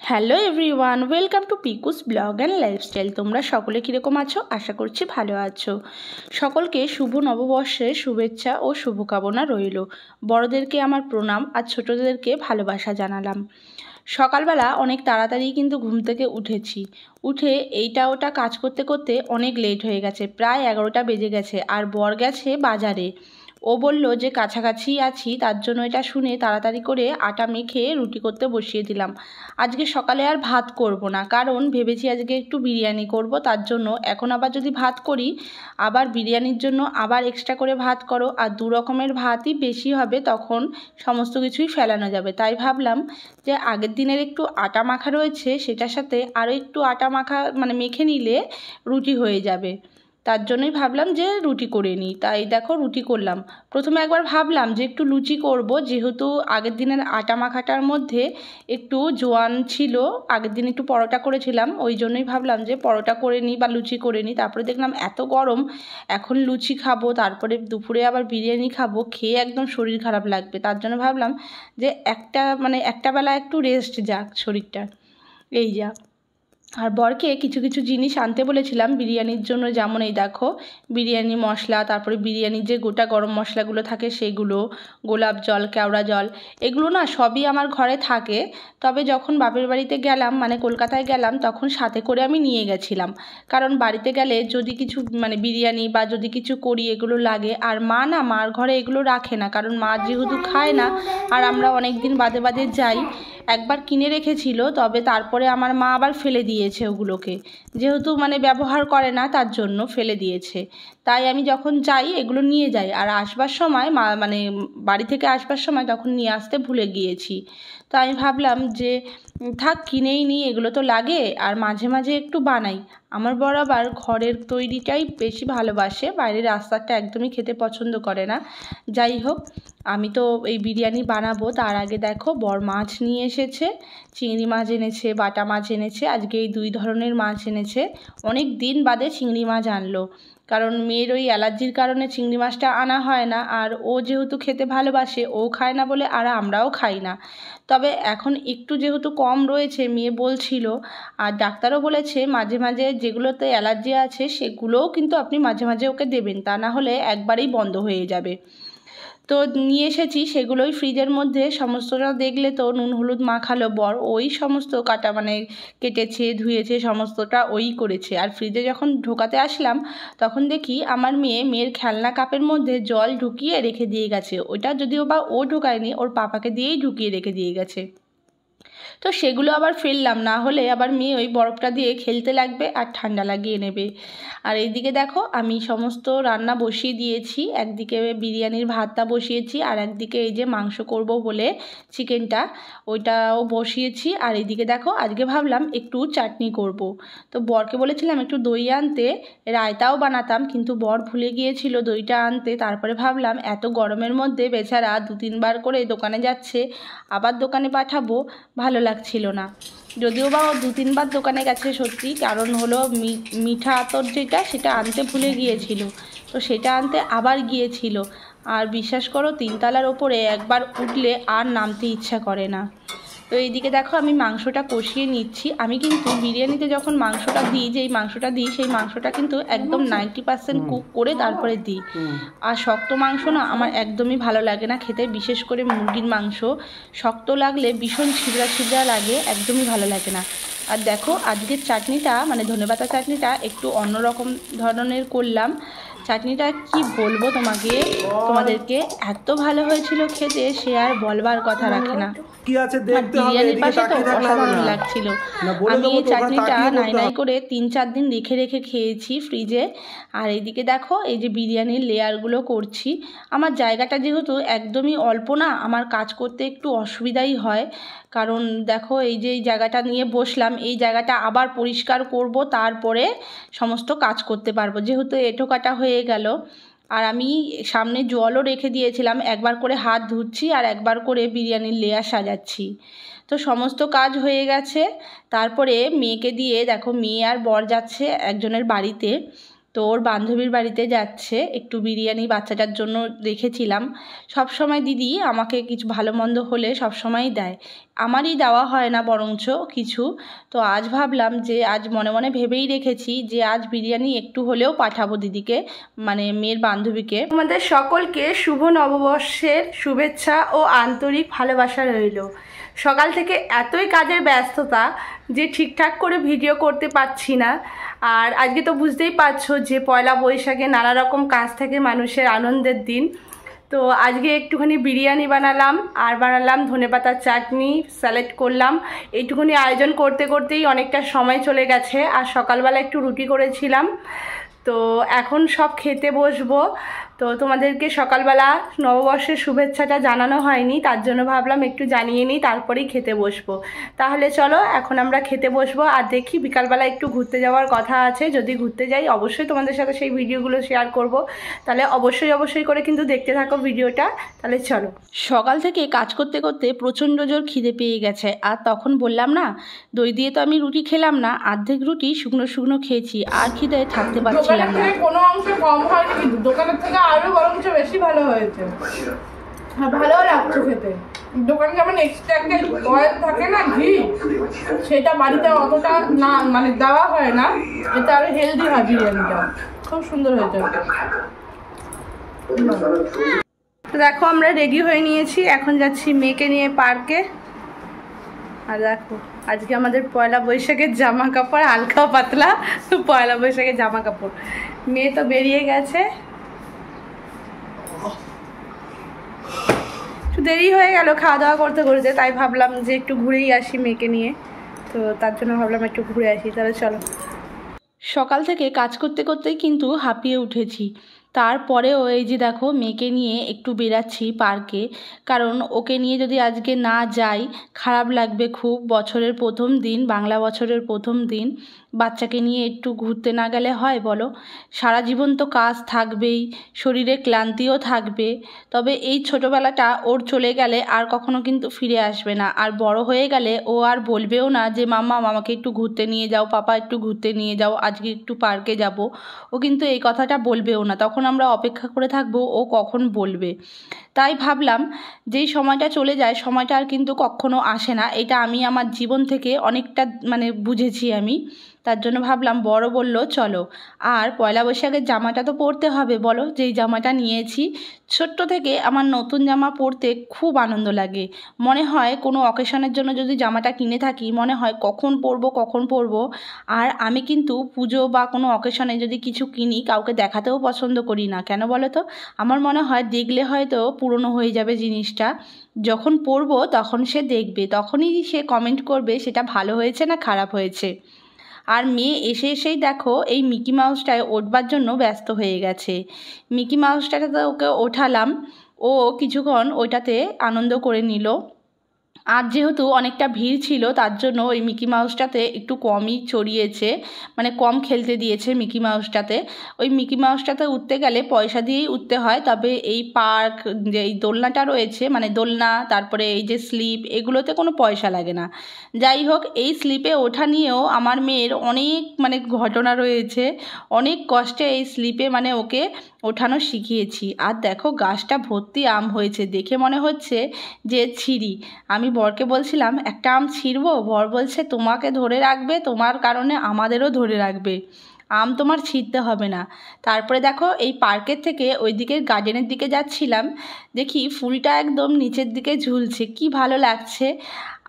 Hello everyone, welcome to পিকুস blog and lifestyle. তোমরা সকলে কীরকম আছো? আশা করছি ভালো আছো। সকলকে শুভ নববর্ষের শুভেচ্ছা ও শুভকামনা রইল। বড়দেরকে আমার প্রণাম আর ছোটদেরকে ভালোবাসা জানালাম। সকালবেলা অনেক তাড়াতাড়ি কিন্তু ঘুম থেকে উঠে এইটা ওটা কাজ করতে করতে অনেক লেট হয়ে গেছে, প্রায় 11টা বেজে গেছে। আর বর গেছে বাজারে। ও বলল যে কাছাকাছি আছি, তার জন্য এটা শুনে তাড়াতাড়ি করে আটা মেখে রুটি করতে বসিয়ে দিলাম। আজকে সকালে আর ভাত করব না, কারণ ভেবেছি আজকে একটু বিরিয়ানি করব। তার জন্য এখন আবার যদি ভাত করি, আবার বিরিয়ানির জন্য আবার এক্সট্রা করে ভাত করো, আর 2 রকমের ভাতই বেশি হবে, তখন সমস্ত কিছুই ফেলানো যাবে। তাই ভাবলাম যে আগের দিনের একটু আটা মাখা রয়েছে, সেটার সাথে আরও একটু আটা মাখা মেখে নিলে রুটি হয়ে যাবে। তার জন্যই ভাবলাম যে রুটি করে নিই। তাই দেখো রুটি করলাম। প্রথমে একবার ভাবলাম যে একটু লুচি করব, যেহেতু আগের দিনের আটা মাখাটার মধ্যে একটু জোয়ান ছিল, আগের দিন একটু পরোটা করেছিলাম, ওই জন্যই ভাবলাম যে পরোটা করে নিই বা লুচি করে নিই। তারপরে দেখলাম এত গরম, এখন লুচি খাবো, তারপরে দুপুরে আবার বিরিয়ানি খাবো, খেয়ে একদম শরীর খারাপ লাগবে। তার জন্য ভাবলাম যে একটা বেলা একটু রেস্ট যাক শরীরটা, এই যা। আর বরকে কিছু কিছু জিনিস আনতে বলেছিলাম বিরিয়ানির জন্য, যেমন এই দেখো বিরিয়ানি মশলা, তারপরে বিরিয়ানির যে গোটা গরম মশলাগুলো থাকে সেগুলো, গোলাপ জল, কেওড়া জল, এগুলো না সবই আমার ঘরে থাকে। তবে যখন বাপের বাড়িতে গেলাম, কলকাতায় গেলাম, তখন সাথে করে আমি নিয়ে গেছিলাম। কারণ বাড়িতে গেলে যদি কিছু বিরিয়ানি বা যদি কিছু করি এগুলো লাগে। আর মার ঘরে এগুলো রাখে না, কারণ মা যেহেতু খায় না, আর আমরা অনেক দিন বাদে বাদে যাই। একবার কিনে রেখেছিল, তবে তারপরে আমার মা আবার ফেলে দিয়েছে ওগুলোকে, যেহেতু ব্যবহার করে না, তার জন্য ফেলে দিয়েছে। তাই আমি যখন যাই এগুলো নিয়ে যাই, আর আসবার সময় বাড়ি থেকে আসবার সময় তখন নিয়ে আসতে ভুলে গিয়েছি। তো আমি ভাবলাম যে থাক, কিনেই নিই, এগুলো তো লাগে, আর মাঝে মাঝে একটু বানাই। আমার বর আবার ঘরের তৈরিটাই বেশি ভালোবাসে, বাইরের রাস্তাটা একদমই খেতে পছন্দ করে না। যাই হোক, আমি তো এই বিরিয়ানি বানাবো, তার আগে দেখো বর মাছ নিয়ে এসেছে। চিংড়ি মাছ এনেছে, বাটা মাছ এনেছে, আজকে এই 2 ধরনের মাছ এনেছে। অনেক দিন বাদে চিংড়ি মাছ আনলো, কারণ মেয়ের ওই অ্যালার্জির কারণে চিংড়ি মাছটা আনা হয় না। আর ও যেহেতু খেতে ভালোবাসে, ও খায় না বলে আর আমরাও খাই না। তবে এখন একটু যেহেতু কম রয়েছে, মেয়ে বলছিল, আর ডাক্তারও বলেছে মাঝে মাঝে যেগুলোতে অ্যালার্জি আছে সেগুলোও কিন্তু আপনি মাঝে মাঝে ওকে দেবেন, তা না হলে একবারেই বন্ধ হয়ে যাবে। তো নিয়ে এসেছি সেগুলোই ফ্রিজের মধ্যে। সমস্তটা দেখলে তো নুন হলুদ মাখালো বর, ওই সমস্ত কাটা কেটেছে ধুয়েছে, সমস্তটা ওই করেছে। আর ফ্রিজে যখন ঢোকাতে আসলাম, তখন দেখি আমার মেয়ের খেলনা কাপের মধ্যে জল ঢুকিয়ে রেখে দিয়ে গেছে। ওটা যদিও বা ও ঢোকায়নি, ওর পাপাকে দিয়েই ঢুকিয়ে রেখে দিয়ে গেছে। তো সেগুলো আবার ফেললাম, না হলে আবার মেয়ে ওই বরফটা দিয়ে খেলতে লাগবে আর ঠান্ডা লাগিয়ে নেবে। আর এইদিকে দেখো আমি সমস্ত রান্না বসিয়ে দিয়েছি। একদিকে বিরিয়ানির ভাতটা বসিয়েছি, আর একদিকে এই যে মাংস করব বলে চিকেনটা, ওইটাও বসিয়েছি। আর এইদিকে দেখো আজকে ভাবলাম একটু চাটনি করব। তো বরকে বলেছিলাম একটু দই আনতে, রায়তাও বানাতাম, কিন্তু বর ভুলে গিয়েছিল দইটা আনতে। তারপরে ভাবলাম এত গরমের মধ্যে বেচারা 2-3 বার করে দোকানে যাচ্ছে, আবার দোকানে পাঠাবো, ভালো লাগছিল না। যদিও বা ও 2-3 বার দোকানে গেছে সত্যি, কারণ হলো মিঠা আতর সেটা আনতে ভুলে গিয়েছিল, তো সেটা আনতে আবার গিয়েছিল। আর বিশ্বাস করো 3 তলার ওপরে একবার উঠলে আর নামতে ইচ্ছা করে না। তো এইদিকে দেখো আমি মাংসটা কষিয়ে নিচ্ছি। আমি কিন্তু বিরিয়ানিতে যখন মাংসটা দিই, সেই মাংসটা কিন্তু একদম 90% কুক করে তারপরে দিই। আর শক্ত মাংস না আমার একদমই ভালো লাগে না খেতে, বিশেষ করে মুরগির মাংস শক্ত লাগলে ভীষণ ছিদ্রা ছিদ্রা লাগে, একদমই ভালো লাগে না। আর দেখো আজকের চাটনিটা ধনেপাতা চাটনিটা একটু অন্যরকম ধরনের করলাম। চাটনিটা কি বলবো তোমাদেরকে, এত ভালো হয়েছিল খেতে, সে আর বলবার কথা রাখে না। বিরিয়ানির পাশে তো অসাধারণ লাগছিল। আমি এই চাটনিটা নাই করে 3-4 দিন রেখে খেয়েছি ফ্রিজে। আর এইদিকে দেখো এই যে বিরিয়ানির লেয়ারগুলো করছি। আমার জায়গাটা যেহেতু একদমই অল্প না, আমার কাজ করতে একটু অসুবিধাই হয়। কারণ দেখো এই যে এই জায়গাটা নিয়ে বসলাম, এই জায়গাটা আবার পরিষ্কার করব, তারপরে সমস্ত কাজ করতে পারবো, যেহেতু এঁটো কাটা হয়ে গেল। আর আমি সামনে জলও রেখে দিয়েছিলাম, একবার করে হাত ধুচ্ছি আর একবার করে বিরিয়ানির লেয়ার সাজাচ্ছি। তো সমস্ত কাজ হয়ে গেছে। তারপরে মেয়েকে দিয়ে, দেখো মেয়ে আর বর যাচ্ছে একজনের বাড়িতে। তো ওর বান্ধবীর বাড়িতে যাচ্ছে, একটু বিরিয়ানি বাচ্চাটার জন্য রেখেছিলাম। সব সময় দিদি আমাকে কিছু ভালো মন্দ হলে সব সময়ই দেয়, আমারই দেওয়া হয় না বরঞ্চ কিছু। তো আজ ভাবলাম যে আজ মনে মনে ভেবেই রেখেছি যে আজ বিরিয়ানি একটু হলেও পাঠাবো দিদিকে, মানে মেয়ের বান্ধবীকে। তোমাদের সকলকে শুভ নববর্ষের শুভেচ্ছা ও আন্তরিক ভালোবাসা রইল। সকাল থেকে এতই কাজের ব্যস্ততা যে ঠিকঠাক করে ভিডিও করতে পারছি না। আর আজকে তো বুঝতেই পারছো যে পয়লা বৈশাখে নানা রকম কাজ থাকে, মানুষের আনন্দের দিন। তো আজকে একটুখানি বিরিয়ানি বানালাম, আর বানালাম ধনেপাতার চাটনি, স্যালাড করলাম। এইটুকুনি আয়োজন করতে করতেই অনেকটা সময় চলে গেছে। আর সকালবেলা একটু রুটি করেছিলাম। তো এখন সব খেতে বসবো। তো তোমাদেরকে সকালবেলা নববর্ষের শুভেচ্ছাটা জানানো হয়নি, তার জন্য ভাবলাম একটু জানিয়ে নিই, তারপরেই খেতে বসবো। তাহলে চলো এখন আমরা খেতে বসবো। আর দেখি বিকালবেলা একটু ঘুরতে যাওয়ার কথা আছে, যদি ঘুরতে যাই অবশ্যই তোমাদের সাথে সেই ভিডিওগুলো শেয়ার করব। তাহলে অবশ্যই করে কিন্তু দেখতে থাকো ভিডিওটা। তাহলে চলো। সকাল থেকে কাজ করতে করতে প্রচণ্ড জোর খিদে পেয়ে গেছে। আর তখন বললাম না, দই দিয়ে তো আমি রুটি খেলাম না, অর্ধেক রুটি শুকনো শুকনো খেয়েছি, আর খিদে থাকতে পারছিলাম না। কোনো অংশে কম হয়নি, কিন্তু দোকানের থেকে আরো বরঞ্চ বেশি ভালো হয়েছে। হ্যাঁ, ভালো লাগছে খেতে। দোকানে যেমন এক্সট্রা একটা অয়েল থাকে না, ঘি, সেটা বাড়িতে অতটা না মানে দেওয়া হয় না, এটা আরো হেলদি হয়। বিরিয়ানিটা খুব সুন্দর হয়েছে। দেখো আমরা রেডি হয়ে নিয়েছি, এখন যাচ্ছি মেয়েকে নিয়ে পার্কে। আর দেখো আজকে আমাদের পয়লা বৈশাখের জামা কাপড়, হালকা পাতলা পয়লা বৈশাখের জামা কাপড়। মেয়ে তো বেরিয়ে গেছে, একটু দেরি হয়ে গেল খাওয়া দাওয়া করতে করতে, তাই ভাবলাম যে একটু ঘুরেই আসি মেয়েকে নিয়ে। তো তার জন্য ভাবলাম একটু ঘুরে আসি। তাহলে চলো। সকাল থেকে কাজ করতে করতেই কিন্তু হাঁপিয়ে উঠেছি। তারপরেও এই যে দেখো মেয়েকে নিয়ে একটু বেরাচ্ছি পার্কে, কারণ ওকে নিয়ে যদি আজকে না যাই খারাপ লাগবে খুব। বছরের প্রথম দিন, বাংলা বছরের প্রথম দিন, বাচ্চাকে নিয়ে একটু ঘুরতে না গেলে হয় বলো? সারা জীবন তো কাজ থাকবেই, শরীরে ক্লান্তিও থাকবে। তবে এই ছোটোবেলাটা ওর চলে গেলে আর কখনো কিন্তু ফিরে আসবে না। আর বড় হয়ে গেলে ও আর বলবেও না যে মাম্মা আমাকে একটু ঘুরতে নিয়ে যাও, পাপা একটু ঘুরতে নিয়ে যাও, আজকে একটু পার্কে যাব। ও কিন্তু এই কথাটা বলবেও না, তখন আমরা অপেক্ষা করে থাকবো ও কখন বলবে। তাই ভাবলাম যেই সময়টা চলে যায় সময়টা আর কিন্তু কখনো আসে না, এটা আমি আমার জীবন থেকে অনেকটা মানে বুঝেছি আমি। তার জন্য ভাবলাম বড় বলল চলো। আর পয়লা বৈশাখের জামাটা তো পরতে হবে বলো, যেই জামাটা নিয়েছি। ছোট্ট থেকে আমার নতুন জামা পরতে খুব আনন্দ লাগে। মনে হয় কোনো অকেশনের জন্য যদি জামাটা কিনে থাকি, মনে হয় কখন পরবো। আর আমি কিন্তু পুজো বা কোনো অকেশনে যদি কিছু কিনি কাউকে দেখাতেও পছন্দ করি না। কেন বলো তো? আমার মনে হয় দেখলে হয়তো পুরনো হয়ে যাবে জিনিসটা, যখন পরবো তখন সে দেখবে, তখনই সে কমেন্ট করবে সেটা ভালো হয়েছে না খারাপ হয়েছে। আর মেয়ে এসেই দেখো এই মিকি মাউসটায় ওঠবার জন্য ব্যস্ত হয়ে গেছে। মিকি মাউসটাতে ওকে ওঠালাম, ও কিছুক্ষণ ওইটাতে আনন্দ করে নিল। আর যেহেতু অনেকটা ভিড় ছিল তার জন্য ওই মিকি মাউসটাতে একটু কমই চড়িয়েছে, মানে কম খেলতে দিয়েছে মিকি মাউসটাতে। ওই মিকি মাউসটাতে উঠতে গেলে পয়সা দিয়েই উঠতে হয়। তবে এই পার্ক যে এই দোলনাটা রয়েছে, মানে দোলনা, তারপরে এই যে স্লিপ, এগুলোতে কোনো পয়সা লাগে না। যাই হোক, এই স্লিপে ওঠা নিয়েও আমার মেয়ের অনেক মানে ঘটনা রয়েছে। অনেক কষ্টে এই স্লিপে মানে ওকে ওঠানো শিখিয়েছি। আর দেখো গাছটা ভর্তি আম হয়েছে, দেখে মনে হচ্ছে যে ছিঁড়ি। আমি বরকে বলছিলাম একটা আম ছিঁড়বো, বর বলছে তোমাকে ধরে রাখবে, তোমার কারণে আমাদেরও ধরে রাখবে, আম তোমার ছিঁড়তে হবে না। তারপরে দেখো এই পার্কের থেকে ওই দিকের গার্ডেনের দিকে যাচ্ছিলাম, দেখি ফুলটা একদম নিচের দিকে ঝুলছে, কি ভালো লাগছে।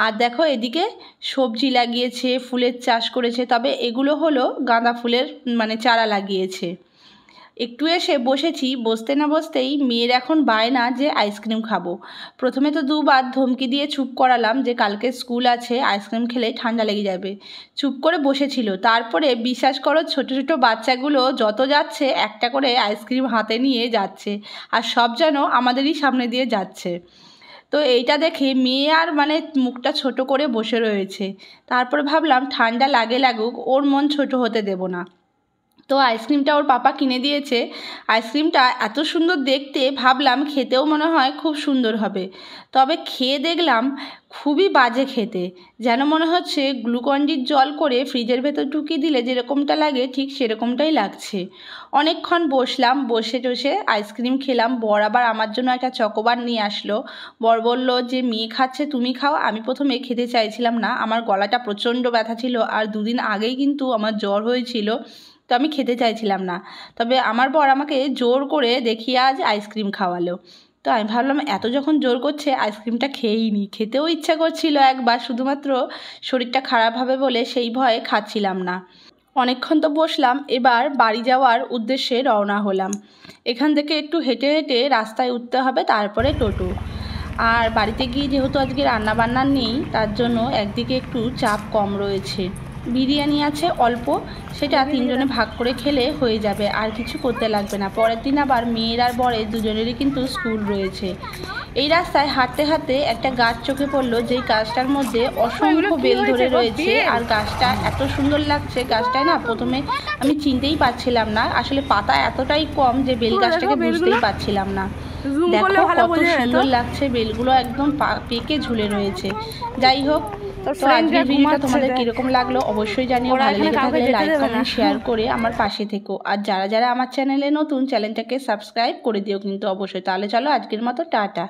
আর দেখো এদিকে সবজি লাগিয়েছে, ফুলের চাষ করেছে, তবে এগুলো হলো গাঁদা ফুলের মানে চারা লাগিয়েছে। একটু এসে বসেছি, বসতে না বসতেই মেয়ের এখন বায়না যে আইসক্রিম খাবো। প্রথমে তো দুবার ধমকি দিয়ে চুপ করালাম যে কালকে স্কুল আছে, আইসক্রিম খেলে ঠান্ডা লেগে যাবে। চুপ করে বসেছিল। তারপরে বিশ্বাস করো ছোট ছোট বাচ্চাগুলো যত যাচ্ছে একটা করে আইসক্রিম হাতে নিয়ে যাচ্ছে, আর সব যেন আমাদেরই সামনে দিয়ে যাচ্ছে। তো এইটা দেখে মেয়ে আর মানে মুখটা ছোট করে বসে রয়েছে। তারপরে ভাবলাম ঠান্ডা লাগুক, ওর মন ছোট হতে দেব না। তো আইসক্রিমটা ওর পাপা কিনে দিয়েছে। আইসক্রিমটা এত সুন্দর দেখতে, ভাবলাম খেতেও মনে হয় খুব সুন্দর হবে, তবে খেয়ে দেখলাম খুবই বাজে খেতে। যেন মনে হচ্ছে গ্লুকন্ডির জল করে ফ্রিজের ভেতর ঢুকিয়ে দিলে যেরকমটা লাগে ঠিক সেরকমটাই লাগছে। অনেকক্ষণ বসলাম, বসে টসে আইসক্রিম খেলাম। বর আবার আমার জন্য একটা চকোবার নিয়ে আসলো। বর বলল যে মেয়ে খাচ্ছে তুমি খাও। আমি প্রথমে খেতে চাইছিলাম না, আমার গলাটা প্রচণ্ড ব্যথা ছিল আর দুদিন আগেই কিন্তু আমার জ্বর হয়েছিল, তো আমি খেতে চাইছিলাম না। তবে আমার বর আমাকে জোর করে দেখিয়ে আজ আইসক্রিম খাওয়ালো। তো আমি ভাবলাম এত যখন জোর করছে আইসক্রিমটা খেয়েই নিই। খেতেও ইচ্ছা করছিল একবার, শুধুমাত্র শরীরটা খারাপ হবে বলে সেই ভয়ে খাচ্ছিলাম না। অনেকক্ষণ তো বসলাম, এবার বাড়ি যাওয়ার উদ্দেশ্যে রওনা হলাম। এখান থেকে একটু হেঁটে হেঁটে রাস্তায় উঠতে হবে, তারপরে টোটো। আর বাড়িতে গিয়ে যেহেতু আজকে রান্নাবান্না নেই, তার জন্য একদিকে একটু চাপ কম রয়েছে। বিরিয়ানি আছে অল্প, সেটা তিনজনে ভাগ করে খেলে হয়ে যাবে, আর কিছু করতে লাগবে না। পরের দিন আবার মেয়ের আর বরের দুজনেরই কিন্তু স্কুল রয়েছে। এই রাস্তায় হাঁটতে হাঁটতে একটা গাছ চোখে পড়লো, যেই গাছটার মধ্যে অসংখ্য বেল ধরে রয়েছে। আর গাছটা এত সুন্দর লাগছে, গাছটায় না প্রথমে আমি চিনতেই পারছিলাম না, আসলে পাতা এতটাই কম যে বেল গাছটাকে বুঝতেই পারছিলাম না। দেখো কত সুন্দর লাগছে, বেলগুলো একদম পেকে ঝুলে রয়েছে। যাই হোক, তো আজকের ভিডিওটা তোমাদের কিরকম লাগলো অবশ্যই জানিও। ভালো লেগে থাকলে লাইক কমেন্ট শেয়ার করে আমার পাশে থেকো। আর যারা যারা আমার চ্যানেলে নতুন, চ্যানেলটাকে সাবস্ক্রাইব করে দিও কিন্তু অবশ্যই। তাহলে চলো আজকের মতো টাটা।